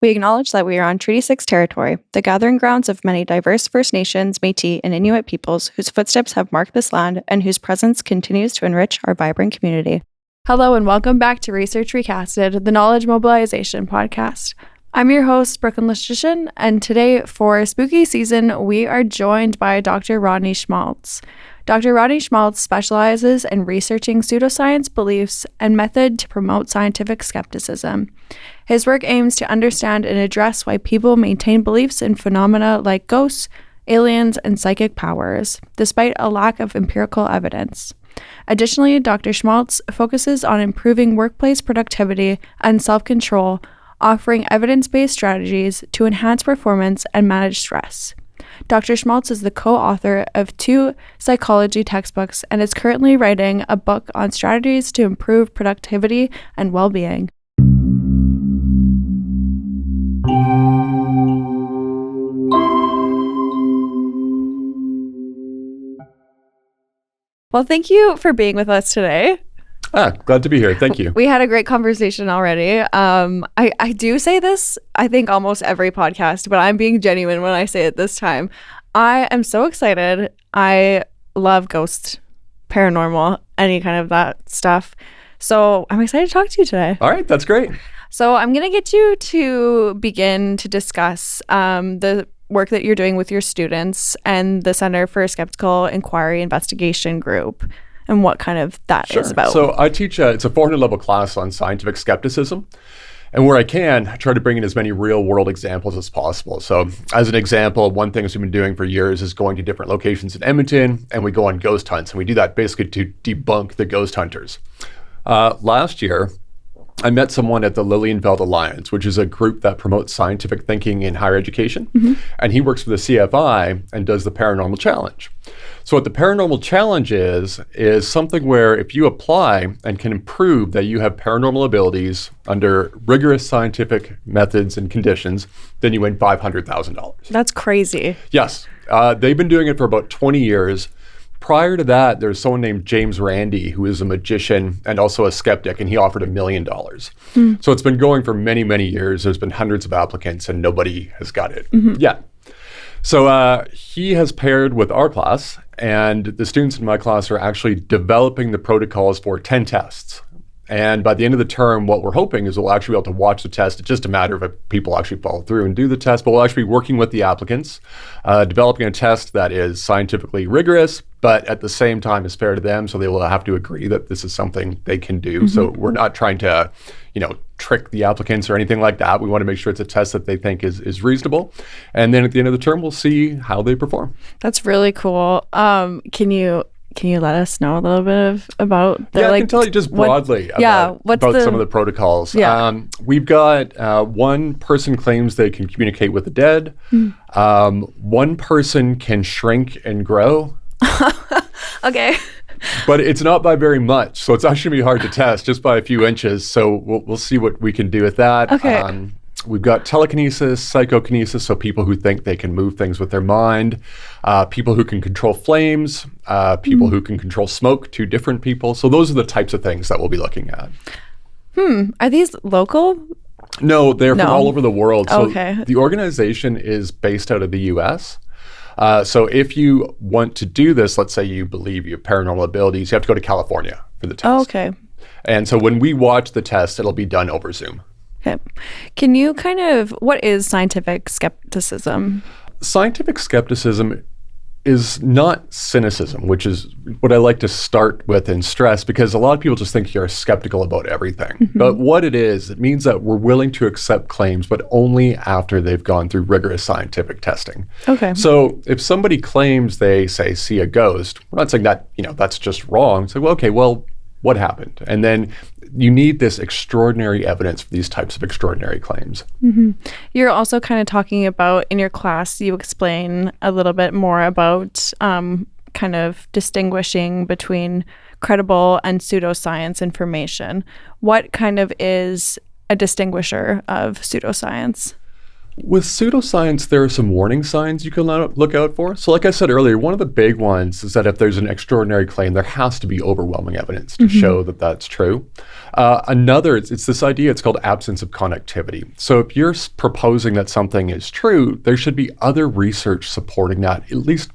We acknowledge that we are on Treaty 6 territory, the gathering grounds of many diverse First Nations, Métis, and Inuit peoples whose footsteps have marked this land and whose presence continues to enrich our vibrant community. Hello and welcome back to Research Recasted, the Knowledge Mobilization podcast. I'm your host, Brooklyn Logician, and today for spooky season, we are joined by Dr. Rodney Schmaltz. Dr. Rodney Schmaltz specializes in researching pseudoscience beliefs and method to promote scientific skepticism. His work aims to understand and address why people maintain beliefs in phenomena like ghosts, aliens, and psychic powers, despite a lack of empirical evidence. Additionally, Dr. Schmaltz focuses on improving workplace productivity and self-control, offering evidence-based strategies to enhance performance and manage stress. Dr. Schmaltz is the co-author of 2 psychology textbooks and is currently writing a book on strategies to improve productivity and well-being. Well, thank you for being with us today. Glad to be here. Thank you. We had a great conversation already. I do say this, I think, almost every podcast, but I'm being genuine when I say it this time. I am so excited. I love ghosts, paranormal, any kind of that stuff. So I'm excited to talk to you today. All right. That's great. So I'm going to get you to begin to discuss the work that you're doing with your students and the Center for Skeptical Inquiry Investigation Group. And what kind of that is about. So I teach, it's a 400-level class on scientific skepticism. And where I can, I try to bring in as many real-world examples as possible. So as an example, one thing we've been doing for years is going to different locations in Edmonton, and we go on ghost hunts. And we do that basically to debunk the ghost hunters. Last year, I met someone at the Lilienfeld Alliance, which is a group that promotes scientific thinking in higher education. Mm-hmm. And he works for the CFI and does the Paranormal Challenge. So what the Paranormal Challenge is something where if you apply and can prove that you have paranormal abilities under rigorous scientific methods and conditions, then you win $500,000. That's crazy. Yes. They've been doing it for about 20 years. Prior to that, there's someone named James Randi, who is a magician and also a skeptic, and he offered $1 million. So it's been going for many, many years. There's been hundreds of applicants, and nobody has got it yet. So he has paired with our class, and the students in my class are actually developing the protocols for 10 tests. And by the end of the term, what we're hoping is we'll actually be able to watch the test. It's just a matter of if people actually follow through and do the test, but we'll actually be working with the applicants, developing a test that is scientifically rigorous, but at the same time is fair to them, so they will have to agree that this is something they can do. So we're not trying to, trick the applicants or anything like that. We want to make sure it's a test that they think is reasonable. And then at the end of the term, we'll see how they perform. That's really cool. Can you let us know a little bit about the, I can tell you just broadly about some of the protocols. Yeah. We've got one person claims they can communicate with the dead. One person can shrink and grow. Okay. But it's not by very much, so it's actually going to be hard to test, just by a few inches. So we'll see what we can do with that. Okay. We've got telekinesis, psychokinesis, so people who think they can move things with their mind, people who can control flames, people who can control smoke, 2 different people. So those are the types of things that we'll be looking at. Are these local? No, they're from all over the world. So okay. The organization is based out of the U.S., so if you want to do this, let's say you believe you have paranormal abilities, you have to go to California for the test. Oh, okay. And so when we watch the test, it'll be done over Zoom. Okay. Can you what is scientific skepticism? Scientific skepticism is not cynicism, which is what I like to start with and stress, because a lot of people just think you're skeptical about everything. But what it means that we're willing to accept claims, but only after they've gone through rigorous scientific testing. Okay. So if somebody claims they, say, see a ghost, we're not saying that, that's just wrong. It's like, well, okay, well, what happened? And then you need this extraordinary evidence for these types of extraordinary claims. You're also kind of talking about, in your class, you explain a little bit more about kind of distinguishing between credible and pseudoscience information. What kind of is a distinguisher of pseudoscience? With pseudoscience, there are some warning signs you can look out for. So like I said earlier, one of the big ones is that if there's an extraordinary claim, there has to be overwhelming evidence to show that that's true. Another, it's this idea, it's called absence of connectivity. So if you're proposing that something is true, there should be other research supporting that, at least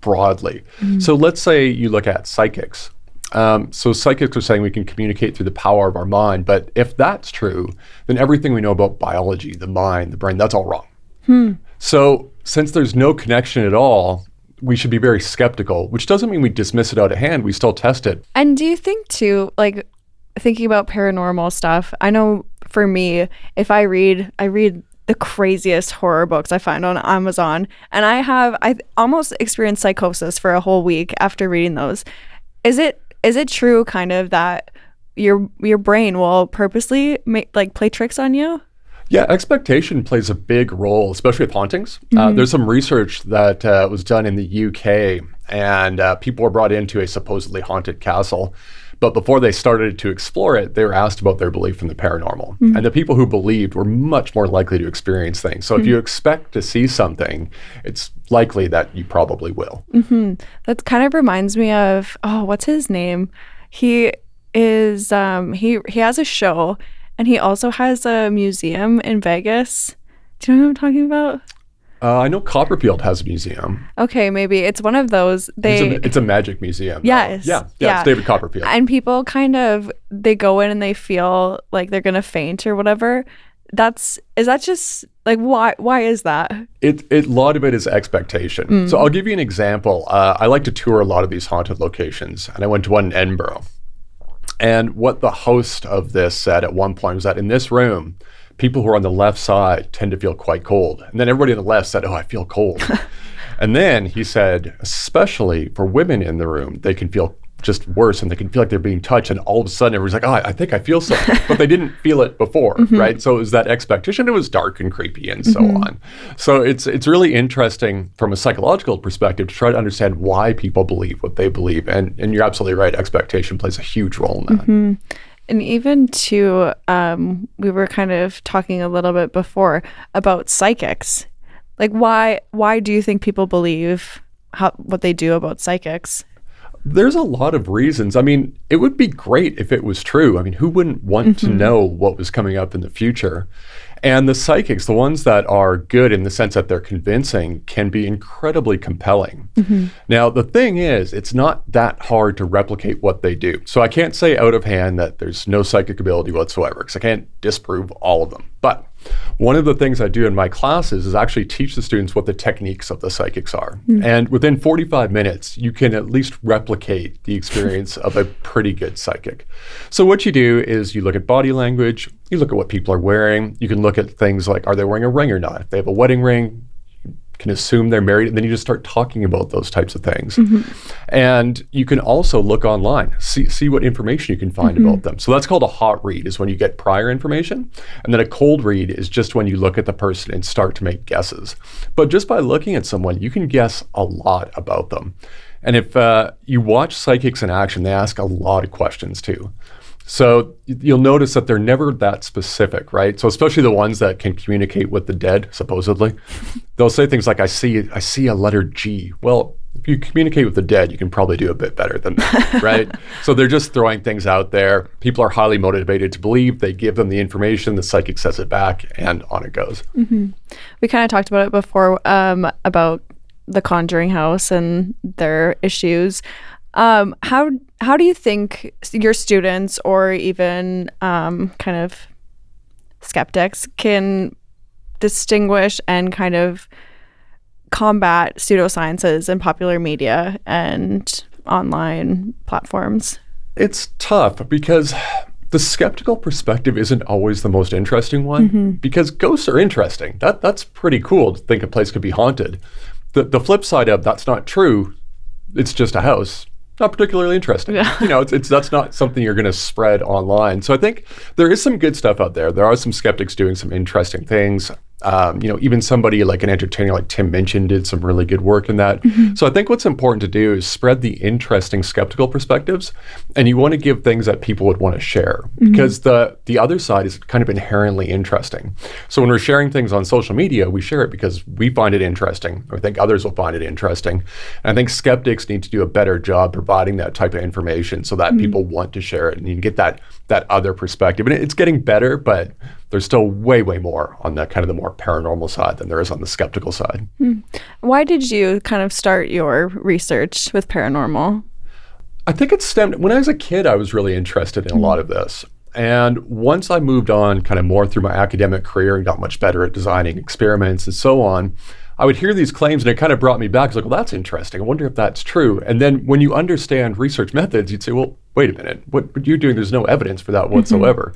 broadly. So let's say you look at psychics. So psychics are saying we can communicate through the power of our mind, but if that's true, then everything we know about biology, the mind, the brain, that's all wrong. So since there's no connection at all, we should be very skeptical, which doesn't mean we dismiss it out of hand. We still test it. And do you think too, like thinking about paranormal stuff, I know for me, if I read the craziest horror books I find on Amazon, and I almost experienced psychosis for a whole week after reading those. Is it true kind of that your brain will purposely play tricks on you? Yeah, expectation plays a big role, especially with hauntings. There's some research that was done in the UK, and people were brought into a supposedly haunted castle. But before they started to explore it, they were asked about their belief in the paranormal. And the people who believed were much more likely to experience things. So if you expect to see something, it's likely that you probably will. That kind of reminds me of, what's his name? He is, he has a show, and he also has a museum in Vegas. Do you know what I'm talking about? I know Copperfield has a museum. Okay, maybe it's one of those. It's a magic museum. Yes. Yeah, it's David Copperfield. And people they go in and they feel like they're gonna faint or whatever. Is that just like why is that? A lot of it is expectation. So I'll give you an example. I like to tour a lot of these haunted locations, and I went to one in Edinburgh. And what the host of this said at one point was that in this room, people who are on the left side tend to feel quite cold. And then everybody on the left said, I feel cold. And then he said, especially for women in the room, they can feel just worse and they can feel like they're being touched. And all of a sudden everybody's like, I think I feel something. But they didn't feel it before, right? So it was that expectation. It was dark and creepy and so on. So it's really interesting from a psychological perspective to try to understand why people believe what they believe. And you're absolutely right. Expectation plays a huge role in that. And even too, we were kind of talking a little bit before about psychics. Like, why do you think people believe what they do about psychics? There's a lot of reasons. I mean, it would be great if it was true. I mean, who wouldn't want to know what was coming up in the future? And the psychics, the ones that are good in the sense that they're convincing, can be incredibly compelling. Now, the thing is, it's not that hard to replicate what they do. So I can't say out of hand that there's no psychic ability whatsoever, because I can't disprove all of them. But one of the things I do in my classes is actually teach the students what the techniques of the psychics are. And within 45 minutes, you can at least replicate the experience of a pretty good psychic. So what you do is you look at body language, you look at what people are wearing, you can look at things like, are they wearing a ring or not? If they have a wedding ring, can assume they're married, and then you just start talking about those types of things. And you can also look online, see what information you can find about them. So that's called a hot read, is when you get prior information. And then a cold read is just when you look at the person and start to make guesses. But just by looking at someone, you can guess a lot about them. And if you watch psychics in action, they ask a lot of questions too. So you'll notice that they're never that specific, right? So especially the ones that can communicate with the dead, supposedly, they'll say things like, I see a letter G. Well, if you communicate with the dead, you can probably do a bit better than that, right? So they're just throwing things out there. People are highly motivated to believe. They give them the information, the psychic says it back, and on it goes. We kind of talked about it before, about the Conjuring House and their issues. How do you think your students or even kind of skeptics can distinguish and kind of combat pseudosciences in popular media and online platforms? It's tough because the skeptical perspective isn't always the most interesting one, because ghosts are interesting. That's pretty cool to think a place could be haunted. The flip side of that's not true, it's just a house. Not particularly interesting. You know, that's not something you're going to spread online. So I think there is some good stuff out there. There are some skeptics doing some interesting things. Even somebody like an entertainer like Tim Minchin did some really good work in that. So I think what's important to do is spread the interesting skeptical perspectives, and you want to give things that people would want to share, because the other side is kind of inherently interesting. So when we're sharing things on social media, we share it because we find it interesting, or think others will find it interesting. And I think skeptics need to do a better job providing that type of information so that people want to share it, and you can get that other perspective. And it's getting better, but there's still way, way more on the kind of the more paranormal side than there is on the skeptical side. Why did you kind of start your research with paranormal? I think it stemmed, when I was a kid, I was really interested in a lot of this. And once I moved on kind of more through my academic career and got much better at designing experiments and so on, I would hear these claims and it kind of brought me back. I was like, well, that's interesting. I wonder if that's true. And then when you understand research methods, you'd say, well, wait a minute, what you're doing, there's no evidence for that whatsoever.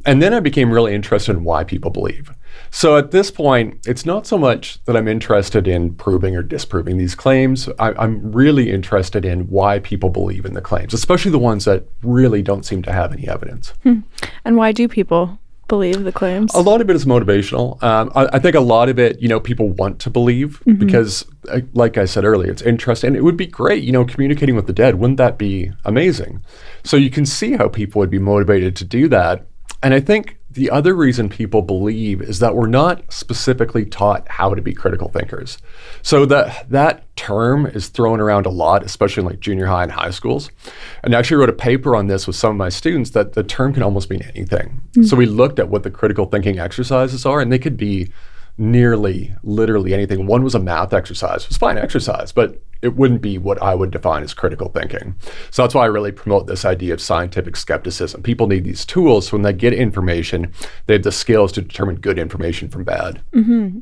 And then I became really interested in why people believe. So at this point, it's not so much that I'm interested in proving or disproving these claims. I'm really interested in why people believe in the claims, especially the ones that really don't seem to have any evidence. And why do people believe the claims? A lot of it is motivational. I think a lot of it, people want to believe because, like I said earlier, it's interesting. And it would be great, communicating with the dead. Wouldn't that be amazing? So you can see how people would be motivated to do that. And I think the other reason people believe is that we're not specifically taught how to be critical thinkers. So that term is thrown around a lot, especially in like junior high and high schools. And I actually wrote a paper on this with some of my students that the term can almost mean anything. So we looked at what the critical thinking exercises are, and they could be nearly literally anything. One was a math exercise. It was fine exercise, but it wouldn't be what I would define as critical thinking. So that's why I really promote this idea of scientific skepticism. People need these tools so when they get information, they have the skills to determine good information from bad.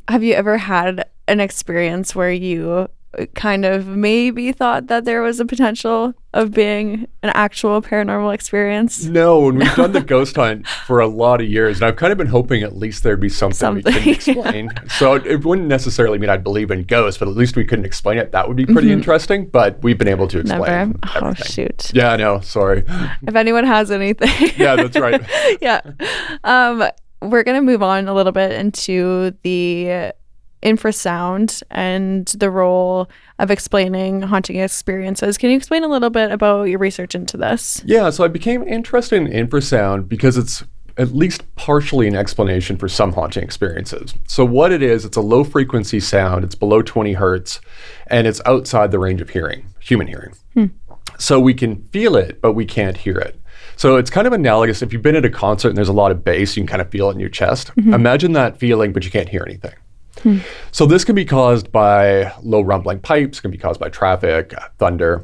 Have you ever had an experience where you kind of maybe thought that there was a potential of being an actual paranormal experience? No, and we've done the ghost hunt for a lot of years, and I've kind of been hoping at least there'd be something we couldn't explain. So it wouldn't necessarily mean I'd believe in ghosts, but at least we couldn't explain it. That would be pretty interesting, but we've been able to explain everything. Oh, shoot. Yeah, I know. Sorry. If anyone has anything. Yeah, that's right. Yeah. We're going to move on a little bit into the infrasound and the role of explaining haunting experiences. Can you explain a little bit about your research into this? Yeah, so I became interested in infrasound because it's at least partially an explanation for some haunting experiences. So what it is, it's a low frequency sound, it's below 20 hertz, and it's outside the range of hearing, human hearing. So we can feel it, but we can't hear it. So it's kind of analogous. If you've been at a concert and there's a lot of bass, you can kind of feel it in your chest. Imagine that feeling, but you can't hear anything. So this can be caused by low rumbling pipes, can be caused by traffic, thunder.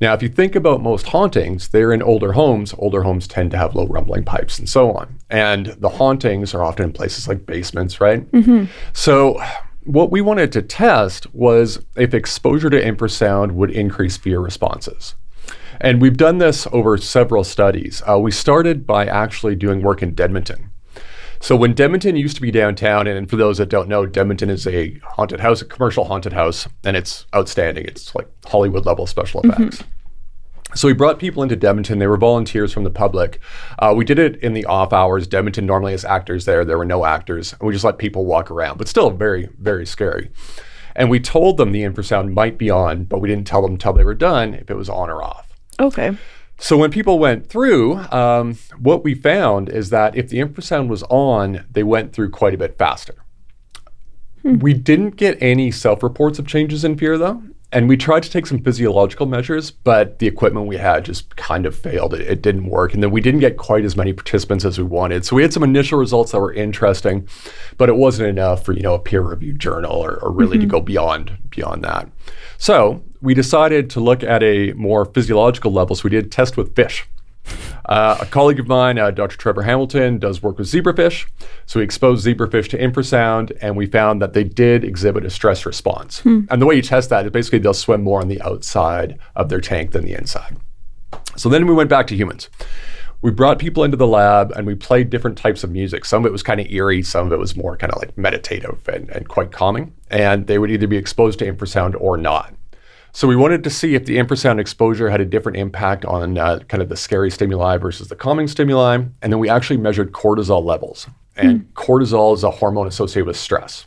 Now, if you think about most hauntings, they're in older homes. Older homes tend to have low rumbling pipes and so on. And the hauntings are often in places like basements, right? So what we wanted to test was if exposure to infrasound would increase fear responses. And we've done this over several studies. We started by actually doing work in Edmonton. So when Edmonton used to be downtown, and for those that don't know, Edmonton is a haunted house, a commercial haunted house, and it's outstanding. It's like Hollywood level special effects. So we brought people into Edmonton. They were volunteers from the public. We did it in the off hours. Edmonton normally has actors there. There were no actors. And we just let people walk around, but still very, very scary. And we told them the infrasound might be on, but we didn't tell them until they were done if it was on or off. Okay. So when people went through, what we found is that if the infrasound was on, they went through quite a bit faster. We didn't get any self-reports of changes in fear, though. And we tried to take some physiological measures, but the equipment we had just kind of failed. It didn't work. And then we didn't get quite as many participants as we wanted. So we had some initial results that were interesting, but it wasn't enough for, a peer-reviewed journal or really to go beyond that. So we decided to look at a more physiological level. So we did a test with fish. A colleague of mine, Dr. Trevor Hamilton, does work with zebrafish. So we exposed zebrafish to infrasound, and we found that they did exhibit a stress response. And the way you test that is basically they'll swim more on the outside of their tank than the inside. So then we went back to humans. We brought people into the lab, and we played different types of music. Some of it was kind of eerie. Some of it was more kind of like meditative and quite calming. And they would either be exposed to infrasound or not. So we wanted to see if the infrasound exposure had a different impact on kind of the scary stimuli versus the calming stimuli. And then we actually measured cortisol levels. And cortisol is a hormone associated with stress.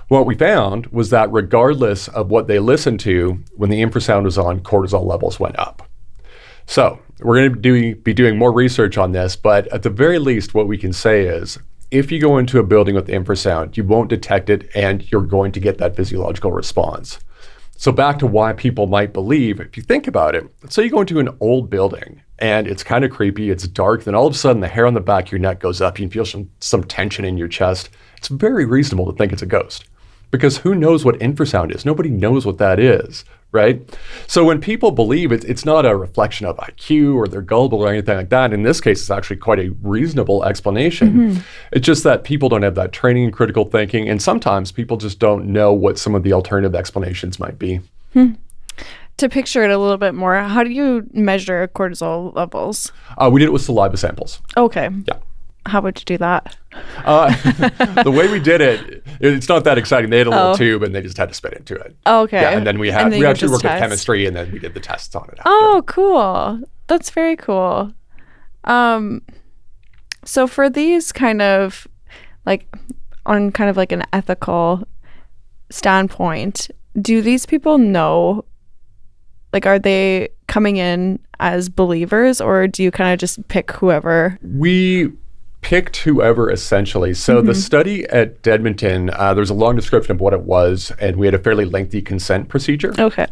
What we found was that regardless of what they listened to, when the infrasound was on, cortisol levels went up. So we're going to be doing more research on this, but at the very least, what we can say is if you go into a building with infrasound, you won't detect it and you're going to get that physiological response. So back to why people might believe, if you think about it, let's say you go into an old building and it's kind of creepy, it's dark, then all of a sudden the hair on the back of your neck goes up, you can feel some tension in your chest. It's very reasonable to think it's a ghost because who knows what infrasound is? Nobody knows what that is, right? So when people believe it's not a reflection of IQ or they're gullible or anything like that. In this case, it's actually quite a reasonable explanation. It's just that people don't have that training in critical thinking, and sometimes people just don't know what some of the alternative explanations might be. To picture it a little bit more, how do you measure cortisol levels? We did it with saliva samples. Okay. Yeah. How would you do that? The way we did it, it's not that exciting. They had a little tube and they just had to spit into it. Oh, okay. Yeah, and then we actually worked with chemistry and then we did the tests on it after. Oh, cool. That's very cool. So for these kind of on kind of like an ethical standpoint, do these people know, are they coming in as believers or do you kind of just pick whoever? We picked whoever essentially. So the study at Edmonton, there's a long description of what it was, and we had a fairly lengthy consent procedure. Okay.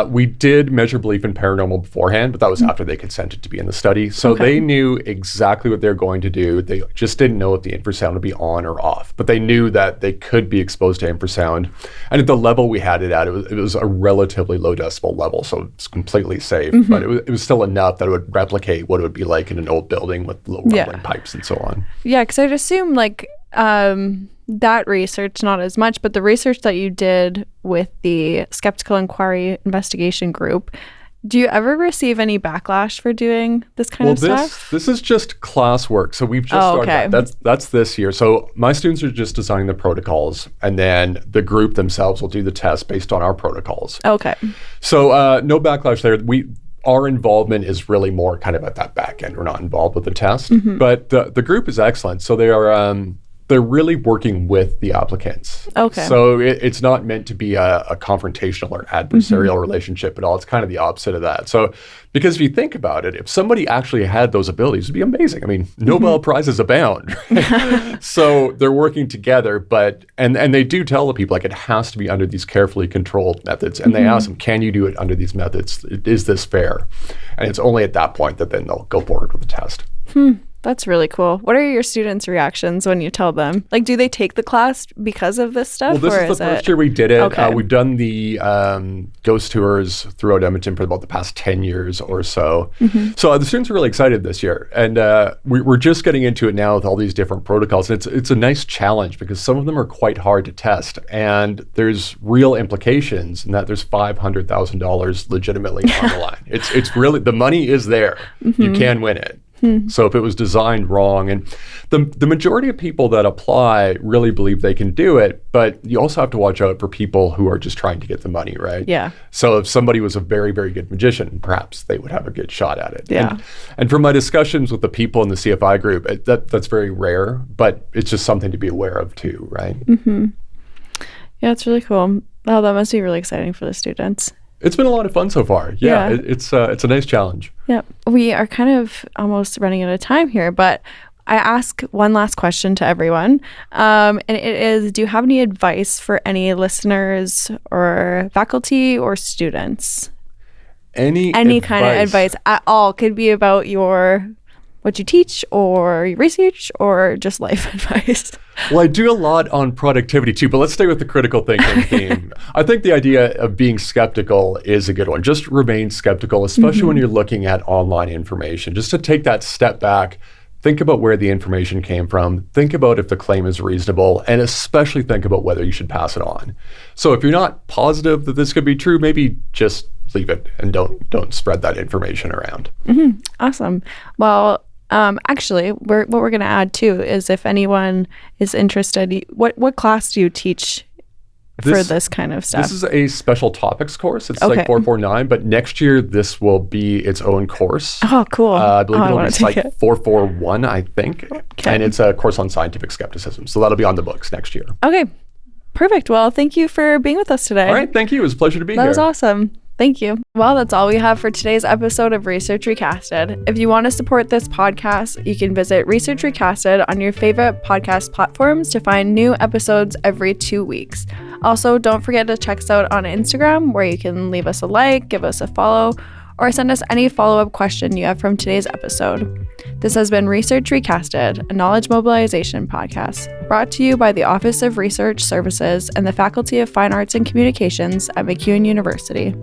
We did measure belief in paranormal beforehand, but that was after they consented to be in the study. So they knew exactly what they're going to do. They just didn't know if the infrasound would be on or off, but they knew that they could be exposed to infrasound. And at the level we had it at, it was a relatively low decibel level, so it's completely safe, but it was still enough that it would replicate what it would be like in an old building with low rumbling pipes and so on. Yeah, because I'd assume that research, not as much, but the research that you did with the Skeptical Inquiry Investigation Group, do you ever receive any backlash for doing this kind of stuff? This is just classwork. So we've just started that. That's this year. So my students are just designing the protocols, and then the group themselves will do the test based on our protocols. Okay. So no backlash there. Our involvement is really more kind of at that back end. We're not involved with the test, but the group is excellent. So they're really working with the applicants. Okay. So it's not meant to be a confrontational or adversarial relationship at all. It's kind of the opposite of that. So because if you think about it, if somebody actually had those abilities, it'd be amazing. I mean, Nobel Prizes abound. Right? So they're working together, but and they do tell the people it has to be under these carefully controlled methods. And they ask them, can you do it under these methods? Is this fair? And it's only at that point that then they'll go forward with the test. That's really cool. What are your students' reactions when you tell them? Do they take the class because of this stuff? Well, this is the first year we did it. Okay. We've done the ghost tours throughout Edmonton for about the past 10 years or so. So the students are really excited this year. And we're just getting into it now with all these different protocols. And it's a nice challenge because some of them are quite hard to test. And there's real implications in that there's $500,000 legitimately on the line. It's really, the money is there. You can win it. So if it was designed wrong, and the majority of people that apply really believe they can do it, but you also have to watch out for people who are just trying to get the money, right? Yeah. So if somebody was a very, very good magician, perhaps they would have a good shot at it. Yeah. And from my discussions with the people in the CFI group, that's very rare, but it's just something to be aware of too, right? Yeah, it's really cool. Oh, that must be really exciting for the students. It's been a lot of fun so far. Yeah. It's a nice challenge. Yeah. We are kind of almost running out of time here, but I ask one last question to everyone. And it is, do you have any advice for any listeners or faculty or students? Any kind of advice at all. Could be about what you teach or your research or just life advice. Well, I do a lot on productivity too, but let's stay with the critical thinking theme. I think the idea of being skeptical is a good one. Just remain skeptical, especially when you're looking at online information. Just to take that step back, think about where the information came from, think about if the claim is reasonable, and especially think about whether you should pass it on. So if you're not positive that this could be true, maybe just leave it and don't spread that information around. Awesome. Well, actually, what we're going to add too is if anyone is interested, what class do you teach for this kind of stuff? This is a special topics course. It's Okay. like 449, but next year this will be its own course. Oh, cool. I believe I it'll wanna be take like it. 441, I think. Okay. And it's a course on scientific skepticism. So that'll be on the books next year. Okay. Perfect. Well, thank you for being with us today. All right. Thank you. It was a pleasure to be That here. was awesome. Thank you. Well, that's all we have for today's episode of Research Recasted. If you want to support this podcast, you can visit Research Recasted on your favorite podcast platforms to find new episodes every 2 weeks. Also, don't forget to check us out on Instagram, where you can leave us a like, give us a follow, or send us any follow-up question you have from today's episode. This has been Research Recasted, a knowledge mobilization podcast, brought to you by the Office of Research Services and the Faculty of Fine Arts and Communications at MacEwan University.